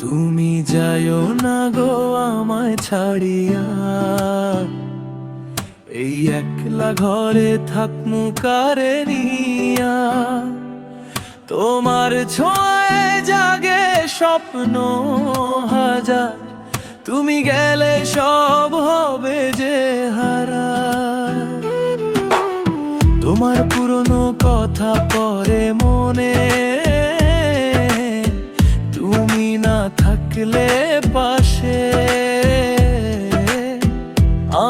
তুমি যাইও না গো আমায় ছাড়িয়া, এই একলা ঘরে থাকমু কারে নিয়া। তোমার ছোঁয়ায় জাগে স্বপ্ন হাজার, তুমি গেলে সব হবে যে হারা। তোমার পুরনো কথা পড়ে মনে, তুমি না থাকলে পাশে।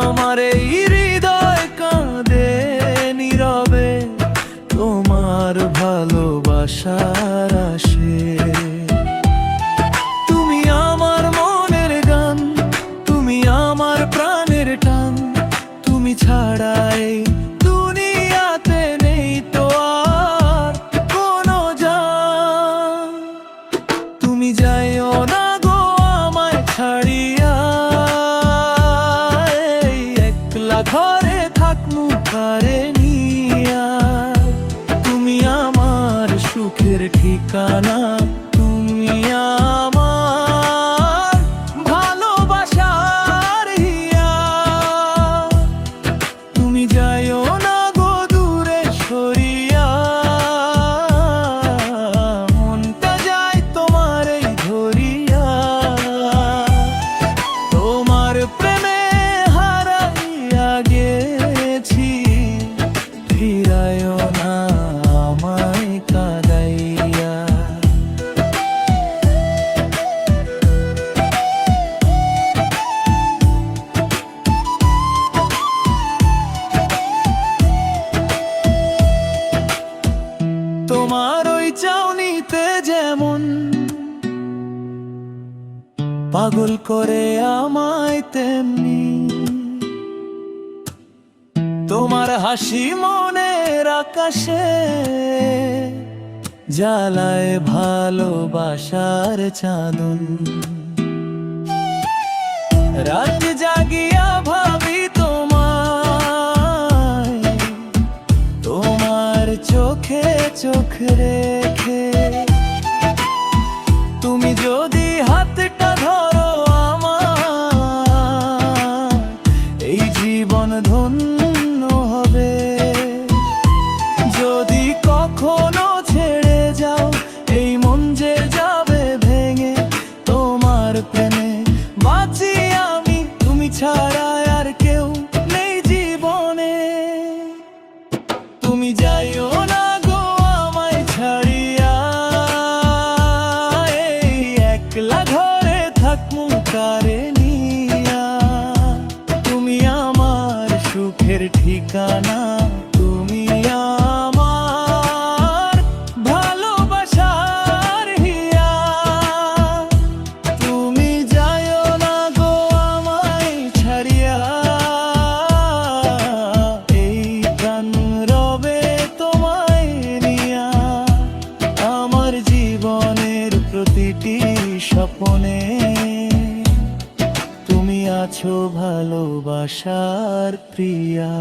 আমার এই হৃদয় কাঁদে নীরবে, তোমার ভালোবাসার আসে। তুমি আমার মনের গান, তুমি আমার প্রাণের টান, তুমি ছাড়াই দুনিয়াতে নেই তো আর কোনো জান। তুমি যাইও না গো আমায় ছাড়িয়া, এই একলা ঘরে থাকমু কারে নিয়া। তুমি আমার সুখের ঠিকানা, তুমি আমার ভালোবাসার হিয়া। তুমি যাইও না গো দূরে সরিয়া, মনটা যায় তোমার এই ধরিয়া। তোমার প্রেমে হারাইয়া গেছি, ফিরায়ও না আমায় কাঁদাইয়া। তোমার ওই চাউনিতে যেমন পাগল করে আমায়, তেমনি তোমার হাসি মনের আকাশে জ্বালায় ভালোবাসার চাঁদন। রাত জাগিয়া ভাবি তোমায়, তোমার চোখে চোখ রেখে। তুমি যদি হাতটা ধরো আমার, এই জীবন ধন্য হবে। যদি কখনো ছেড়ে যাও, এই মন যে যাবে ভেঙে। তোমার প্রেমে বাঁচি আমি, তুমি ছাড়া আর কেউ নেই জীবনে। তুমি যাইও না গো আমায় ছাড়িয়া, এই একলা ঘরে থাকমু কারে নিয়া। তুমি আমার সুখের ঠিকানা, তুমি আমার ভালোবাসার হিয়া। তুমি যাইও না গো আমায় ছাড়িয়া, এই প্রাণ রবে তোমায় নিয়া। আমার জীবনের প্রতিটি স্বপ্নে তুমি আছো ভালোবাসার প্রিয়া।